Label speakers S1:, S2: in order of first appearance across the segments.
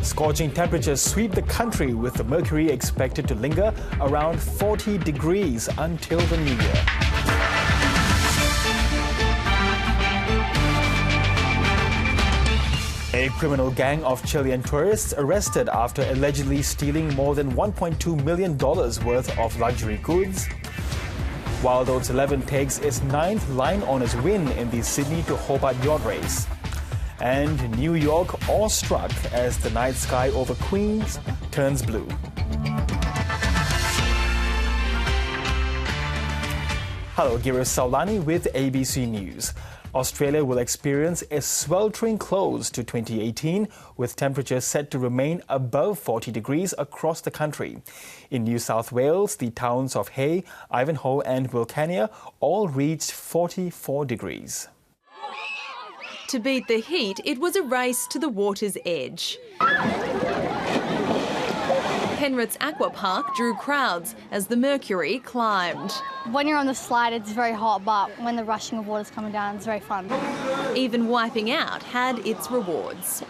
S1: Scorching temperatures sweep the country, with the mercury expected to linger around 40 degrees until the new year. A criminal gang of Chilean tourists arrested after allegedly stealing more than $1.2 million worth of luxury goods. Wild Oats 11 takes its 9th line owners win in the Sydney to Hobart yacht race. And New York awestruck as the night sky over Queens turns blue. Hello, Girish Sawlani with ABC News. Australia will experience a sweltering close to 2018, with temperatures set to remain above 40 degrees across the country. In New South Wales, the towns of Hay, Ivanhoe and Wilcannia all reached 44 degrees.
S2: To beat the heat, it was a race to the water's edge. Penrith's Aqua Park drew crowds as the mercury climbed.
S3: When you're on the slide, it's very hot, but when the rushing of water's coming down, it's very fun.
S2: Even wiping out had its rewards.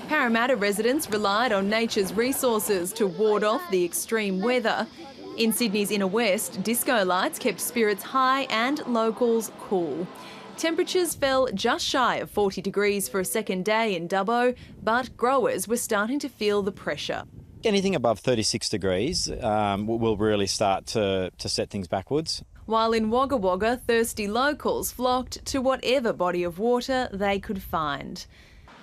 S2: Parramatta residents relied on nature's resources to ward off the extreme weather. In Sydney's inner west, disco lights kept spirits high and locals cool. Temperatures fell just shy of 40 degrees for a second day in Dubbo, but growers were starting to feel the pressure.
S4: Anything above 36 degrees will really start to set things backwards.
S2: While in Wagga Wagga, thirsty locals flocked to whatever body of water they could find.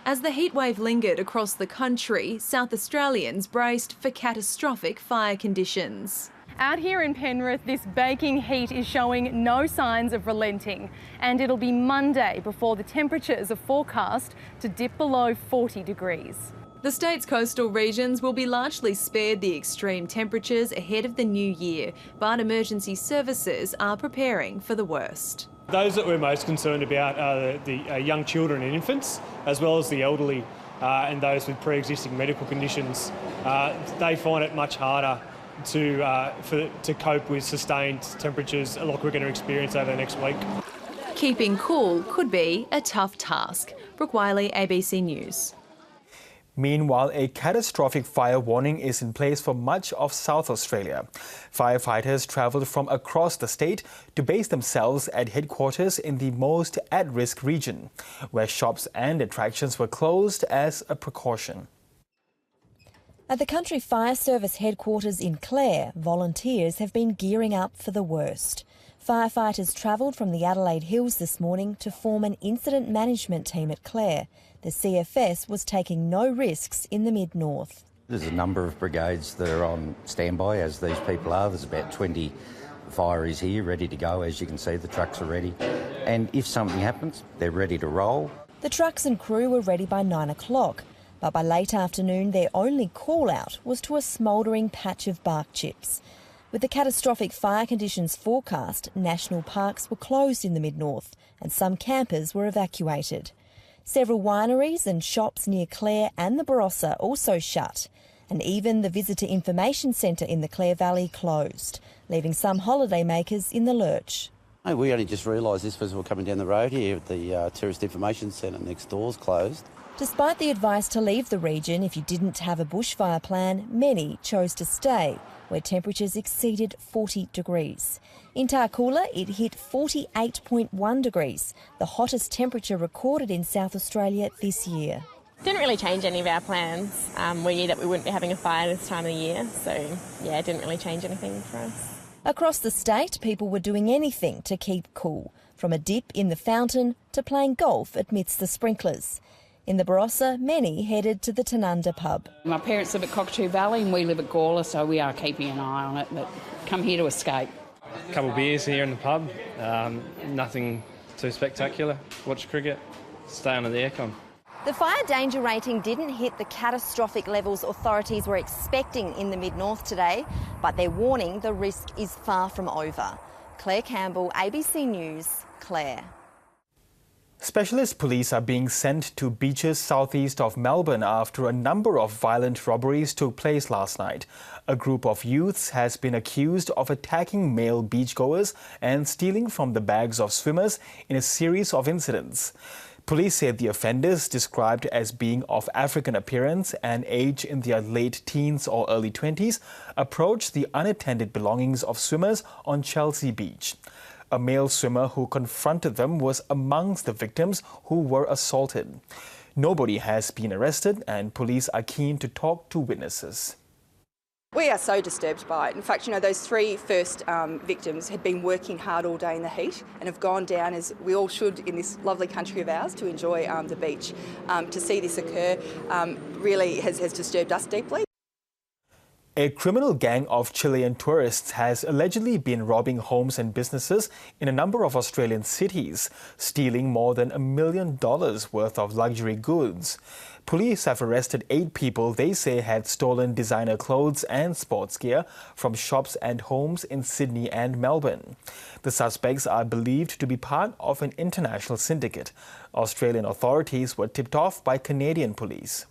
S2: As the heatwave lingered across the country, South Australians braced for catastrophic fire conditions.
S5: Out here in Penrith, this baking heat is showing no signs of relenting, and it'll be Monday before the temperatures are forecast to dip below 40 degrees.
S2: The state's coastal regions will be largely spared the extreme temperatures ahead of the new year, but emergency services are preparing for the worst.
S6: Those that we're most concerned about are the young children and infants, as well as the elderly and those with pre-existing medical conditions. They find it much harder to cope with sustained temperatures like we're going to experience over the next week.
S2: Keeping cool could be a tough task. Brooke Wiley, ABC News.
S1: Meanwhile, a catastrophic fire warning is in place for much of South Australia. Firefighters travelled from across the state to base themselves at headquarters in the most at-risk region, where shops and attractions were closed as a precaution.
S7: At the Country Fire Service headquarters in Clare, volunteers have been gearing up for the worst. Firefighters travelled from the Adelaide Hills this morning to form an incident management team at Clare. The CFS was taking no risks in the mid-north.
S8: There's a number of brigades that are on standby, as these people are. There's about 20 fireys here ready to go. As you can see, the trucks are ready. And if something happens, they're ready to roll.
S7: The trucks and crew were ready by 9 o'clock, but by late afternoon their only call-out was to a smouldering patch of bark chips. With the catastrophic fire conditions forecast, national parks were closed in the mid-north and some campers were evacuated. Several wineries and shops near Clare and the Barossa also shut, and even the Visitor Information Centre in the Clare Valley closed, leaving some holidaymakers in the lurch.
S9: We only just realised this as we were coming down the road here. The Tourist Information Centre next door's closed.
S7: Despite the advice to leave the region if you didn't have a bushfire plan, many chose to stay, where temperatures exceeded 40 degrees. In Tarcoola, it hit 48.1 degrees, the hottest temperature recorded in South Australia this year.
S10: Didn't really change any of our plans. We knew that we wouldn't be having a fire this time of the year, so yeah, it didn't really change anything for us.
S7: Across the state, people were doing anything to keep cool, from a dip in the fountain to playing golf amidst the sprinklers. In the Barossa, many headed to the Tanunda pub.
S11: My parents live at Cockatoo Valley and we live at Gawler, so we are keeping an eye on it, but come here to escape.
S12: A couple of beers here in the pub, nothing too spectacular. Watch cricket, stay under the aircon.
S7: The fire danger rating didn't hit the catastrophic levels authorities were expecting in the mid-north today, but they're warning the risk is far from over. Claire Campbell, ABC News, Clare.
S1: Specialist police are being sent to beaches southeast of Melbourne after a number of violent robberies took place last night. A group of youths has been accused of attacking male beachgoers and stealing from the bags of swimmers in a series of incidents. Police said the offenders, described as being of African appearance and age in their late teens or early 20s, approached the unattended belongings of swimmers on Chelsea Beach. A male swimmer who confronted them was amongst the victims who were assaulted. Nobody has been arrested, and police are keen to talk to witnesses.
S13: We are so disturbed by it. In fact, those three first victims had been working hard all day in the heat and have gone down, as we all should in this lovely country of ours, to enjoy the beach. To see this occur really has disturbed us deeply.
S1: A criminal gang of Chilean tourists has allegedly been robbing homes and businesses in a number of Australian cities, stealing more than $1 million worth of luxury goods. Police have arrested 8 people they say had stolen designer clothes and sports gear from shops and homes in Sydney and Melbourne. The suspects are believed to be part of an international syndicate. Australian authorities were tipped off by Canadian police.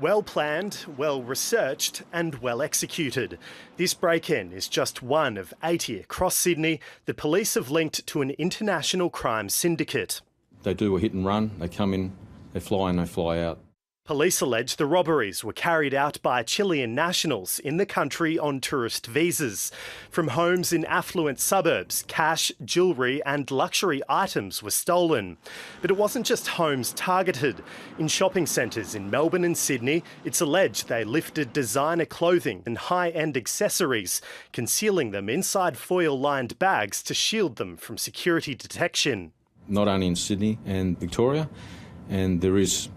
S14: Well planned, well researched and well executed. This break-in is just one of 80 across Sydney that police have linked to an international crime syndicate.
S15: They do a hit and run, they come in, they fly in, they fly out.
S14: Police allege the robberies were carried out by Chilean nationals in the country on tourist visas. From homes in affluent suburbs, cash, jewellery and luxury items were stolen. But it wasn't just homes targeted. In shopping centres in Melbourne and Sydney, it's alleged they lifted designer clothing and high-end accessories, concealing them inside foil-lined bags to shield them from security detection.
S15: Not only in Sydney and Victoria, and there is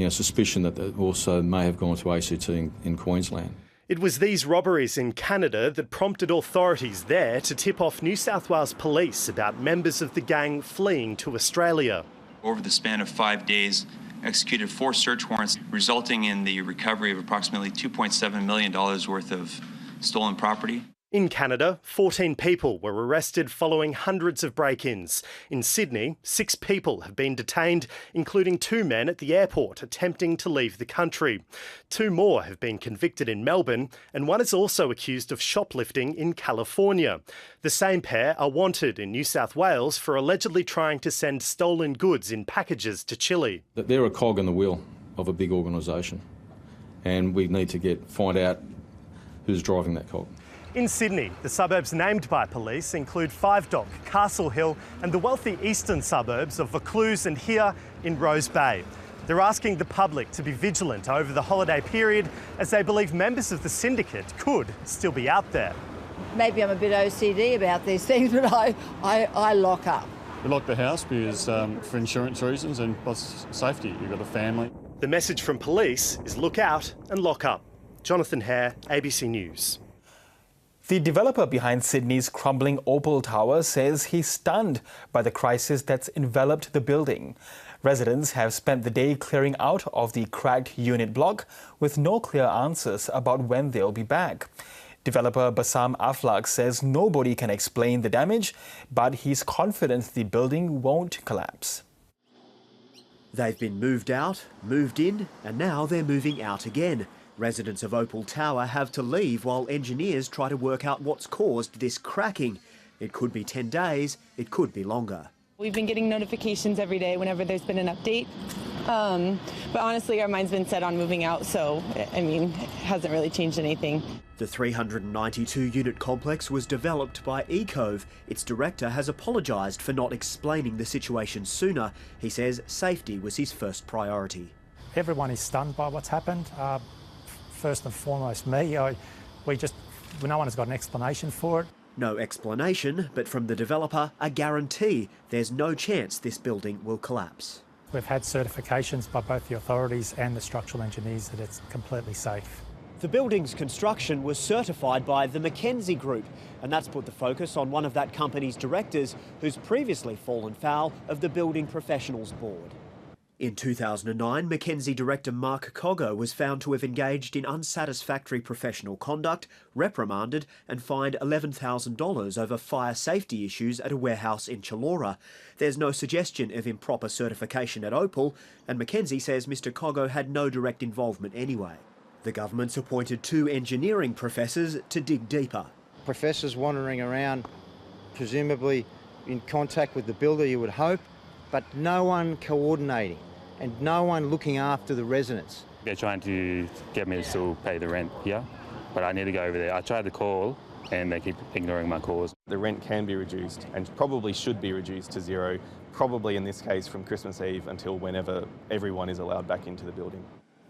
S15: suspicion that they also may have gone to ACT in Queensland.
S14: It was these robberies in Canada that prompted authorities there to tip off New South Wales police about members of the gang fleeing to Australia.
S16: Over the span of 5 days, executed 4 search warrants, resulting in the recovery of approximately $2.7 million worth of stolen property.
S14: In Canada, 14 people were arrested following hundreds of break-ins. In Sydney, 6 people have been detained, including 2 men at the airport attempting to leave the country. 2 more have been convicted in Melbourne, and one is also accused of shoplifting in California. The same pair are wanted in New South Wales for allegedly trying to send stolen goods in packages to Chile.
S15: They're a cog in the wheel of a big organisation, and we need to find out who's driving that cog.
S14: In Sydney, the suburbs named by police include Five Dock, Castle Hill and the wealthy eastern suburbs of Vaucluse and here in Rose Bay. They're asking the public to be vigilant over the holiday period as they believe members of the syndicate could still be out there.
S17: Maybe I'm a bit OCD about these things, but I lock up.
S18: We lock the house because for insurance reasons and plus safety. You've got a family.
S14: The message from police is look out and lock up. Jonathan Hare, ABC News.
S1: The developer behind Sydney's crumbling Opal Tower says he's stunned by the crisis that's enveloped the building. Residents have spent the day clearing out of the cracked unit block with no clear answers about when they'll be back. Developer Bassam Aflaq says nobody can explain the damage, but he's confident the building won't collapse.
S19: They've been moved out, moved in, and now they're moving out again. Residents of Opal Tower have to leave while engineers try to work out what's caused this cracking. It could be 10 days, it could be longer.
S10: We've been getting notifications every day whenever there's been an update. But honestly, our mind's been set on moving out, so, it hasn't really changed anything.
S19: The 392-unit complex was developed by Ecove. Its director has apologised for not explaining the situation sooner. He says safety was his first priority.
S20: Everyone is stunned by what's happened. First and foremost, me. No one has got an explanation for it.
S19: No explanation, but from the developer, a guarantee there's no chance this building will collapse.
S20: We've had certifications by both the authorities and the structural engineers that it's completely safe.
S19: The building's construction was certified by the Mackenzie Group, and that's put the focus on one of that company's directors who's previously fallen foul of the Building Professionals Board. In 2009, Mackenzie director Mark Coggo was found to have engaged in unsatisfactory professional conduct, reprimanded and fined $11,000 over fire safety issues at a warehouse in Chullora. There's no suggestion of improper certification at Opal, and Mackenzie says Mr Coggo had no direct involvement anyway. The government's appointed 2 engineering professors to dig deeper.
S21: Professors wandering around, presumably in contact with the builder, you would hope, but no one coordinating and no one looking after the residents.
S22: They're trying to get me to still pay the rent here, but I need to go over there. I tried to call and they keep ignoring my calls.
S23: The rent can be reduced and probably should be reduced to zero, probably in this case from Christmas Eve until whenever everyone is allowed back into the building.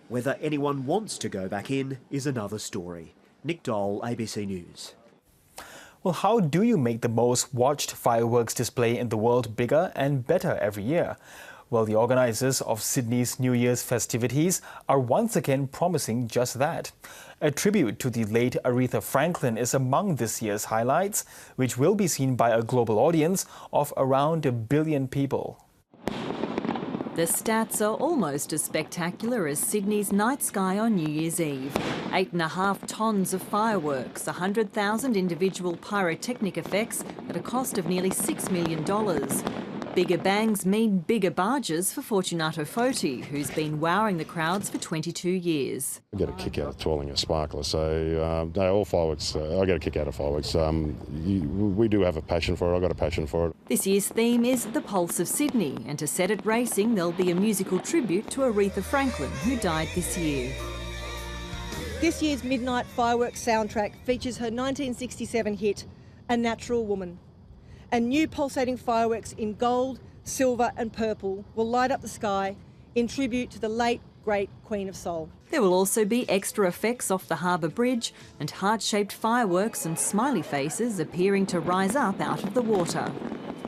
S19: Whether anyone wants to go back in is another story. Nick Dole, ABC News.
S1: Well, how do you make the most watched fireworks display in the world bigger and better every year? Well, the organisers of Sydney's New Year's festivities are once again promising just that. A tribute to the late Aretha Franklin is among this year's highlights, which will be seen by a global audience of around 1 billion people.
S24: The stats are almost as spectacular as Sydney's night sky on New Year's Eve. 8.5 tonnes of fireworks, 100,000 individual pyrotechnic effects at a cost of nearly $6 million. Bigger bangs mean bigger barges for Fortunato Foti, who's been wowing the crowds for 22 years.
S25: I get a kick out of twirling a sparkler, so no, all fireworks, I get a kick out of fireworks. We do have a passion for it, I've got a passion for it.
S24: This year's theme is The Pulse of Sydney, and to set it racing there'll be a musical tribute to Aretha Franklin, who died this year.
S26: This year's Midnight Fireworks soundtrack features her 1967 hit, A Natural Woman. And new pulsating fireworks in gold, silver and purple will light up the sky in tribute to the late, great Queen of Soul.
S24: There will also be extra effects off the Harbour Bridge and heart-shaped fireworks and smiley faces appearing to rise up out of the water.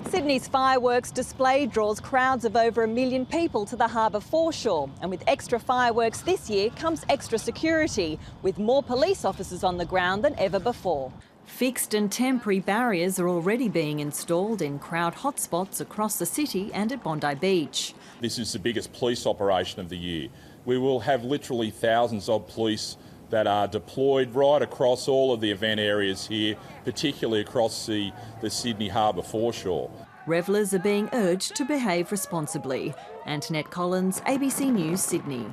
S24: Sydney's fireworks display draws crowds of over 1 million people to the harbour foreshore, and with extra fireworks this year comes extra security, with more police officers on the ground than ever before. Fixed and temporary barriers are already being installed in crowd hotspots across the city and at Bondi Beach.
S27: This is the biggest police operation of the year. We will have literally thousands of police that are deployed right across all of the event areas here, particularly across the Sydney Harbour foreshore.
S24: Revellers are being urged to behave responsibly. Antoinette Collins, ABC News, Sydney.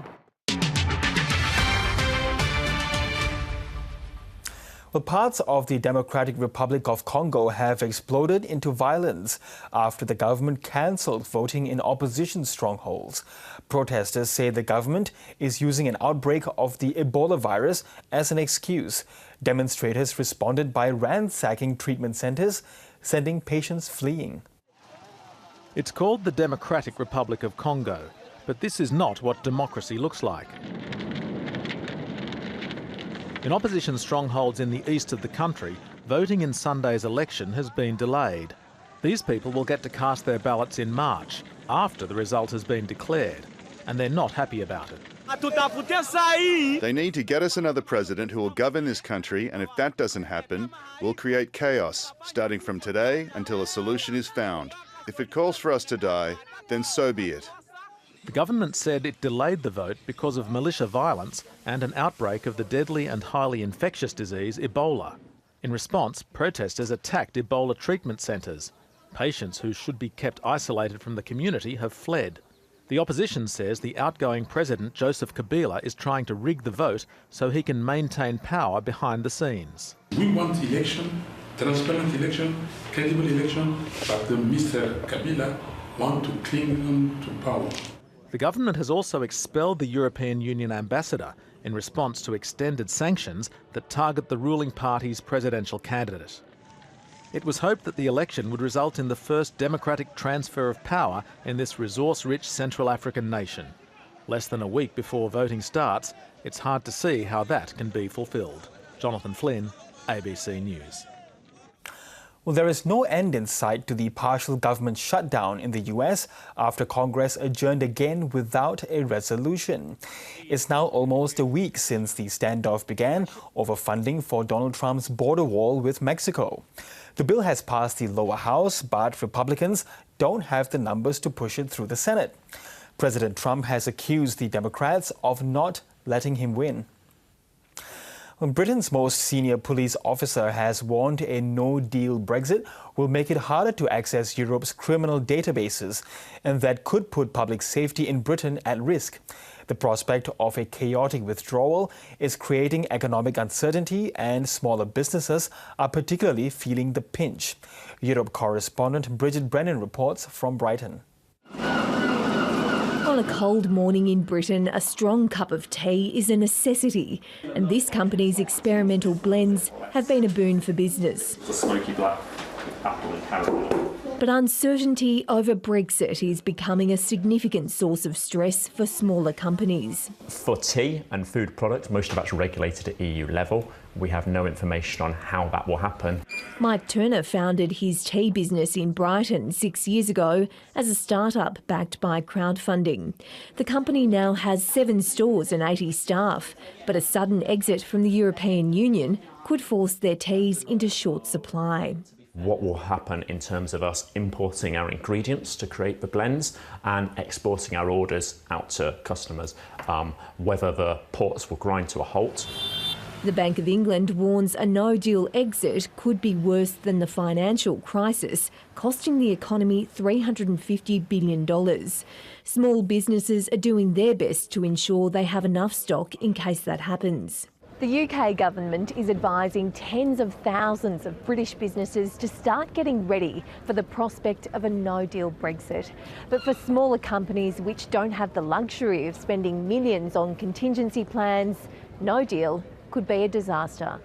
S1: Well, parts of the Democratic Republic of Congo have exploded into violence after the government cancelled voting in opposition strongholds. Protesters say the government is using an outbreak of the Ebola virus as an excuse. Demonstrators responded by ransacking treatment centres, sending patients fleeing.
S28: It's called the Democratic Republic of Congo, but this is not what democracy looks like. In opposition strongholds in the east of the country, voting in Sunday's election has been delayed. These people will get to cast their ballots in March, after the result has been declared, and they're not happy about it.
S29: They need to get us another president who will govern this country, and if that doesn't happen, we'll create chaos, starting from today until a solution is found. If it calls for us to die, then so be it.
S28: The government said it delayed the vote because of militia violence and an outbreak of the deadly and highly infectious disease Ebola. In response, protesters attacked Ebola treatment centres. Patients who should be kept isolated from the community have fled. The opposition says the outgoing president, Joseph Kabila, is trying to rig the vote so he can maintain power behind the scenes.
S30: We want election, transparent election, credible election, but Mr. Kabila wants to cling on to power.
S28: The government has also expelled the European Union ambassador in response to extended sanctions that target the ruling party's presidential candidate. It was hoped that the election would result in the first democratic transfer of power in this resource-rich Central African nation. Less than a week before voting starts, it's hard to see how that can be fulfilled. Jonathan Flynn, ABC News.
S1: Well, there is no end in sight to the partial government shutdown in the US after Congress adjourned again without a resolution. It's now almost a week since the standoff began over funding for Donald Trump's border wall with Mexico. The bill has passed the lower house, but Republicans don't have the numbers to push it through the Senate. President Trump has accused the Democrats of not letting him win. Britain's most senior police officer has warned a no-deal Brexit will make it harder to access Europe's criminal databases, and that could put public safety in Britain at risk. The prospect of a chaotic withdrawal is creating economic uncertainty, and smaller businesses are particularly feeling the pinch. Europe correspondent Bridget Brennan reports from Brighton.
S2: a cold morning in Britain, a strong cup of tea is a necessity, and this company's experimental blends have been a boon for business.
S3: It's a smoky black apple and caramel.
S2: But uncertainty over Brexit is becoming a significant source of stress for smaller companies.
S4: For tea and food products, most of that's regulated at EU level. We have no information on how that will happen.
S2: Mike Turner founded his tea business in Brighton 6 years ago as a start-up backed by crowdfunding. The company now has 7 stores and 80 staff, but a sudden exit from the European Union could force their teas into short supply.
S4: What will happen in terms of us importing our ingredients to create the blends and exporting our orders out to customers, whether the ports will grind to a halt.
S2: The Bank of England warns a no-deal exit could be worse than the financial crisis, costing the economy $350 billion. Small businesses are doing their best to ensure they have enough stock in case that happens. The UK government is advising tens of thousands of British businesses to start getting ready for the prospect of a no-deal Brexit. But for smaller companies which don't have the luxury of spending millions on contingency plans, no deal could be a disaster.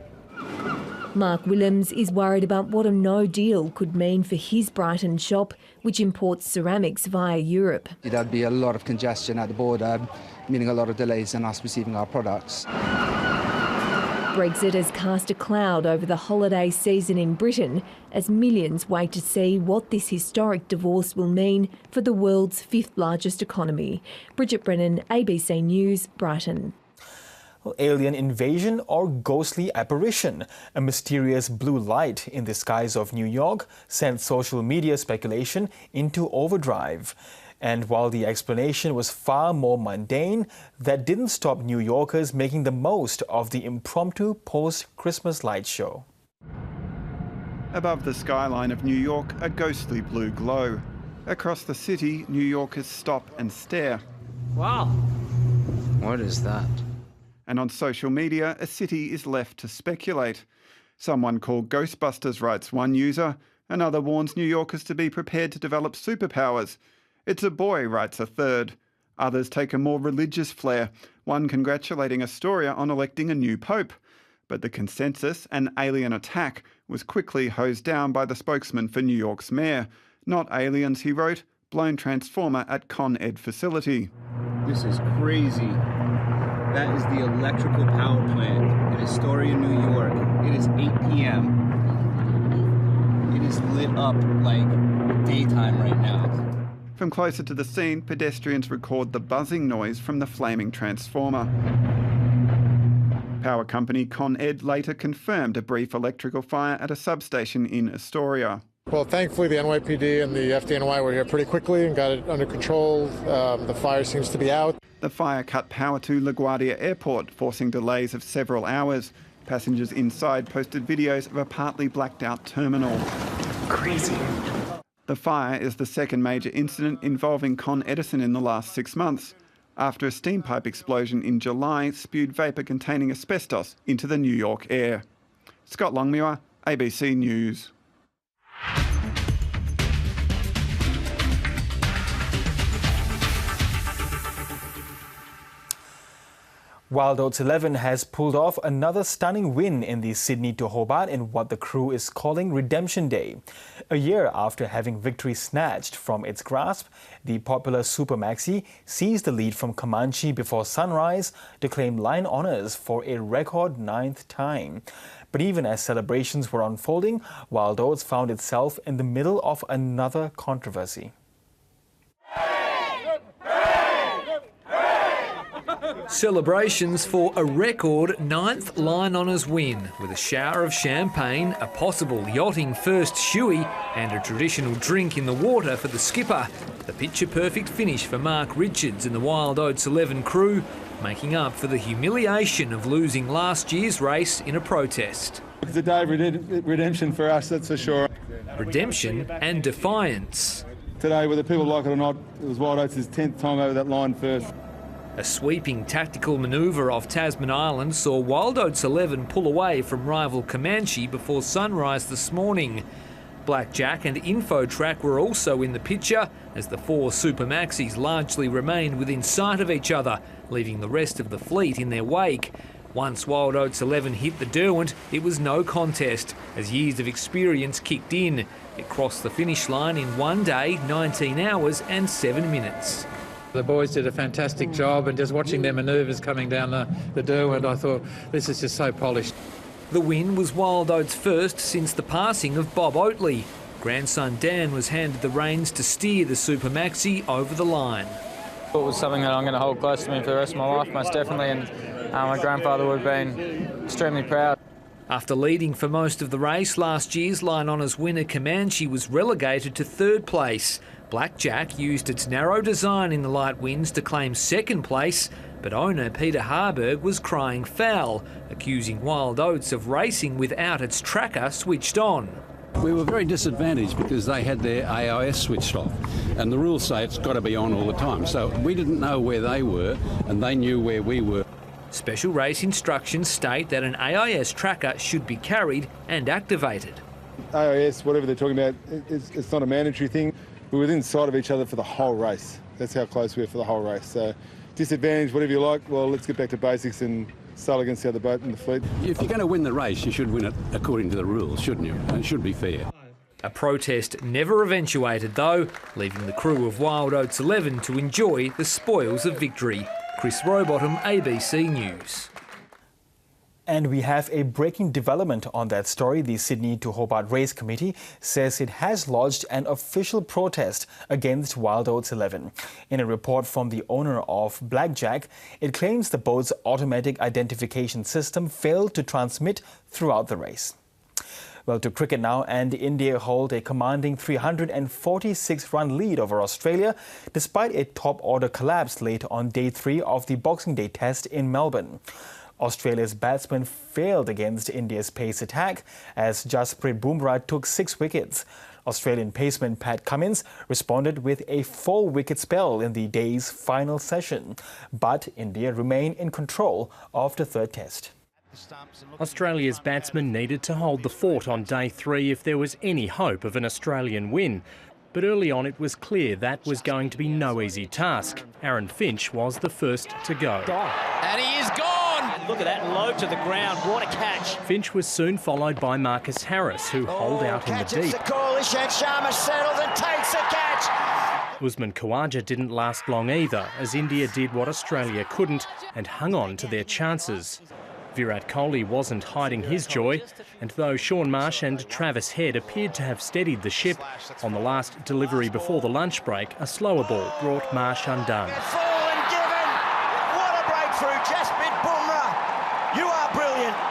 S2: Mark Willems is worried about what a no deal could mean for his Brighton shop, which imports ceramics via Europe.
S5: There'd be a lot of congestion at the border, meaning a lot of delays in us receiving our products.
S2: Brexit has cast a cloud over the holiday season in Britain as millions wait to see what this historic divorce will mean for the world's 5th largest economy. Bridget Brennan, ABC News, Brighton.
S1: Alien invasion or ghostly apparition? A mysterious blue light in the skies of New York sent social media speculation into overdrive. And while the explanation was far more mundane, that didn't stop New Yorkers making the most of the impromptu post-Christmas light show.
S6: Above the skyline of New York, a ghostly blue glow. Across the city, New Yorkers stop and stare.
S7: Wow. What is that?
S6: And on social media, a city is left to speculate. Someone called Ghostbusters, writes one user. Another warns New Yorkers to be prepared to develop superpowers. It's a boy, writes a third. Others take a more religious flair, one congratulating Astoria on electing a new pope. But the consensus, an alien attack, was quickly hosed down by the spokesman for New York's mayor. Not aliens, he wrote, blown transformer at Con Ed facility.
S7: This is crazy. That is the electrical power plant in Astoria, New York. It is 8 p.m. It is lit up like daytime right now.
S6: From closer to the scene, pedestrians record the buzzing noise from the flaming transformer. Power company Con Ed later confirmed a brief electrical fire at a substation in Astoria.
S8: Well, thankfully the NYPD and the FDNY were here pretty quickly and got it under control. The fire seems to be out.
S6: The fire cut power to LaGuardia Airport, forcing delays of several hours. Passengers inside posted videos of a partly blacked out terminal.
S7: Crazy.
S6: The fire is the second major incident involving Con Edison in the last 6 months, after a steam pipe explosion in July spewed vapour containing asbestos into the New York air. Scott Longmuir, ABC News.
S1: Wild Oats 11 has pulled off another stunning win in the Sydney to Hobart in what the crew is calling Redemption Day. A year after having victory snatched from its grasp, the popular Super Maxi seized the lead from Comanche before sunrise to claim line honours for a record 9th time. But even as celebrations were unfolding, Wild Oats found itself in the middle of another controversy.
S9: Celebrations for a record 9th Line Honours win, with a shower of champagne, a possible yachting first shoey and a traditional drink in the water for the skipper. The picture-perfect finish for Mark Richards and the Wild Oats 11 crew, making up for the humiliation of losing last year's race in a protest.
S11: It's a day of redemption for us, that's for sure.
S9: Redemption and defiance.
S11: Today, whether people like it or not, it was Wild Oats' 10th time over that line first.
S9: A sweeping tactical manoeuvre off Tasman Island saw Wild Oats 11 pull away from rival Comanche before sunrise this morning. Blackjack and Infotrack were also in the picture, as the four Super Maxis largely remained within sight of each other, leaving the rest of the fleet in their wake. Once Wild Oats 11 hit the Derwent, it was no contest, as years of experience kicked in. It crossed the finish line in 1 day, 19 hours and 7 minutes.
S10: The boys did a fantastic job, and just watching their manoeuvres coming down the Derwent, I thought, this is just so polished.
S9: The win was Wild Oats' first since the passing of Bob Oatley. Grandson Dan was handed the reins to steer the Super Maxi over the line.
S12: It was something that I'm going to hold close to me for the rest of my life, most definitely, and my grandfather would have been extremely proud.
S9: After leading for most of the race, last year's Line Honours winner Comanche was relegated to third place. Blackjack used its narrow design in the light winds to claim second place, but owner Peter Harburg was crying foul, accusing Wild Oats of racing without its tracker switched on.
S13: We were very disadvantaged because they had their AIS switched off, and the rules say it's got to be on all the time. So we didn't know where they were, and they knew where we were.
S9: Special race instructions state that an AIS tracker should be carried and activated.
S11: AIS, whatever they're talking about, it's not a mandatory thing. We're within sight of each other for the whole race. That's how close we are for the whole race. So disadvantage, whatever you like, well, let's get back to basics and sail against the other boat in the fleet.
S13: If you're going to win the race, you should win it according to the rules, shouldn't you? And it should be fair.
S9: A protest never eventuated though, leaving the crew of Wild Oats 11 to enjoy the spoils of victory. Chris Rowbottom, ABC News.
S1: And we have a breaking development on that story. The Sydney to Hobart Race Committee says it has lodged an official protest against Wild Oats 11. In a report from the owner of Blackjack, it claims the boat's automatic identification system failed to transmit throughout the race. Well, to cricket now, and India hold a commanding 346-run lead over Australia, despite a top-order collapse late on day 3 of the Boxing Day Test in Melbourne. Australia's batsmen failed against India's pace attack as Jasprit Bumrah took 6 wickets. Australian paceman Pat Cummins responded with a 4-wicket spell in the day's final session, but India remain in control of the third test.
S14: Australia's batsmen needed to hold the fort on day 3 if there was any hope of an Australian win. But early on it was clear that was going to be no easy task. Aaron Finch was the first to go.
S15: And he is gone! Look at that, low to the ground, what a catch.
S14: Finch was soon followed by Marcus Harris, who holed out in the deep.
S15: The call, Ishant Sharma settles and takes a catch.
S14: Usman Khawaja didn't last long either, as India did what Australia couldn't and hung on to their chances. Virat Kohli wasn't hiding his joy, and though Shaun Marsh and Travis Head appeared to have steadied the ship, on the last delivery before the lunch break, a slower ball brought Marsh undone.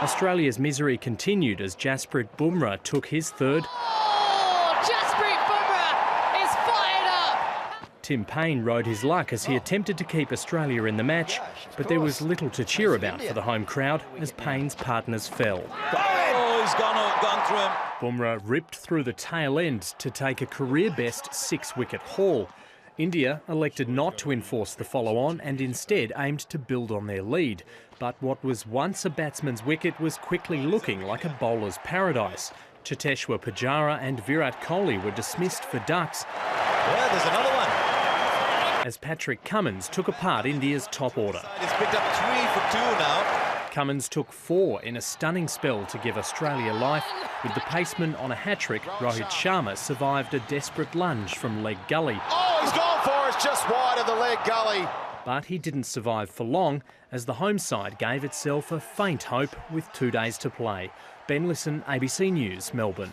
S14: Australia's misery continued as Jasprit Bumrah took his third.
S15: Oh, Jasprit Bumrah is fired up!
S14: Tim Payne rode his luck as he attempted to keep Australia in the match, but there was little to cheer about for the home crowd as Payne's partners fell.
S15: Oh, he's gone through him.
S14: Bumrah ripped through the tail end to take a career-best 6-wicket haul. India elected not to enforce the follow-on and instead aimed to build on their lead. But what was once a batsman's wicket was quickly looking like a bowler's paradise. Cheteshwar Pujara and Virat Kohli were dismissed for ducks.
S15: Yeah, there's another one.
S14: As Patrick Cummins took apart India's top order.
S15: He's picked up 3 for 2 now.
S14: Cummins took 4 in a stunning spell to give Australia life. With the paceman on a hat-trick, Rohit Sharma survived a desperate lunge from leg gully.
S15: Oh, he's gone for it, just wide of the leg gully.
S14: But he didn't survive for long, as the home side gave itself a faint hope with 2 days to play. Ben Lisson, ABC News, Melbourne.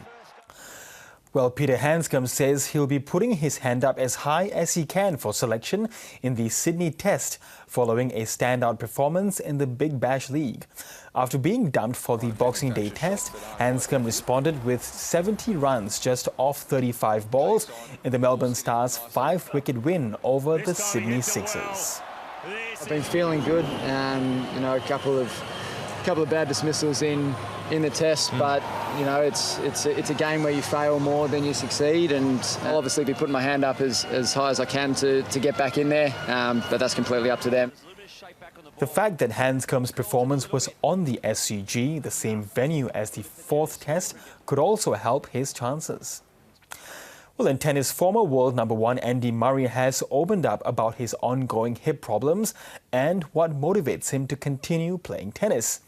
S1: Well, Peter Hanscom says he'll be putting his hand up as high as he can for selection in the Sydney Test, following a standout performance in the Big Bash League. After being dumped for the Boxing Day Test, Hanscom responded with 70 runs just off 35 balls in the Melbourne Stars' 5-wicket win over the Sydney Sixers.
S16: I've been feeling good. A couple of bad dismissals in the test, but it's a game where you fail more than you succeed, and I'll obviously be putting my hand up as high as I can to get back in there, but that's completely up to them.
S1: The fact that Hanscom's performance was on the SCG, the same venue as the 4th test, could also help his chances. Well, in tennis, former world number one Andy Murray has opened up about his ongoing hip problems and what motivates him to continue playing tennis.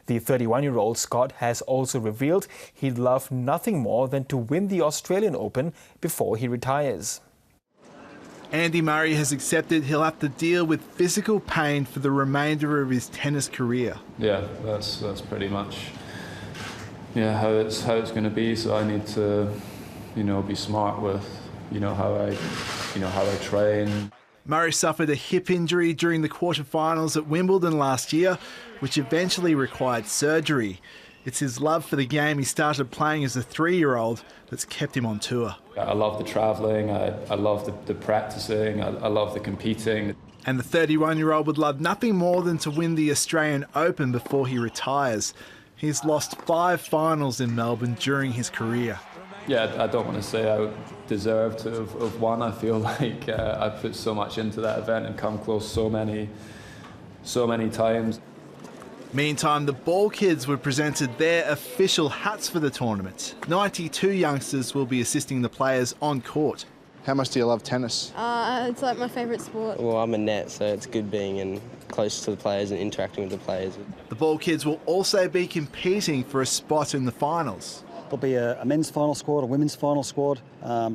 S1: The 31-year-old Scot has also revealed he'd love nothing more than to win the Australian Open before he retires.
S17: Andy Murray has accepted he'll have to deal with physical pain for the remainder of his tennis career.
S18: Yeah, that's pretty much how it's going to be. So I need to, be smart with, how I train.
S17: Murray suffered a hip injury during the quarterfinals at Wimbledon last year, which eventually required surgery. It's his love for the game he started playing as a 3-year-old that's kept him on tour.
S18: I love the travelling, I love the practicing, I love the competing.
S17: And the 31-year-old would love nothing more than to win the Australian Open before he retires. He's lost 5 finals in Melbourne during his career.
S18: Yeah, I don't want to say I deserve to have won. I feel like I put so much into that event and come close so many times.
S17: Meantime, the Ball Kids were presented their official hats for the tournament. 92 youngsters will be assisting the players on court.
S19: How much do you love tennis?
S18: It's like my favourite sport.
S19: Well, I'm a net, so it's good being close to the players and interacting with the players.
S17: The Ball Kids will also be competing for a spot in the finals.
S24: There'll be a men's final squad, a women's final squad,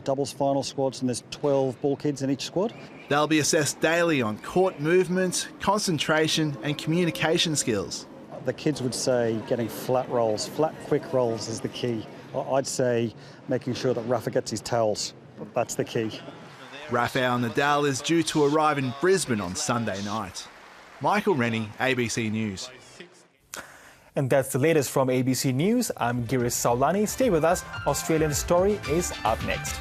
S24: doubles final squads, and there's 12 Ball Kids in each squad.
S17: They'll be assessed daily on court movement, concentration and communication skills.
S24: The kids would say getting flat rolls, flat quick rolls is the key. I'd say making sure that Rafa gets his towels. That's the key.
S17: Rafael Nadal is due to arrive in Brisbane on Sunday night. Michael Rennie, ABC News.
S1: And that's the latest from ABC News. I'm Girish Sawlani. Stay with us. Australian Story is up next.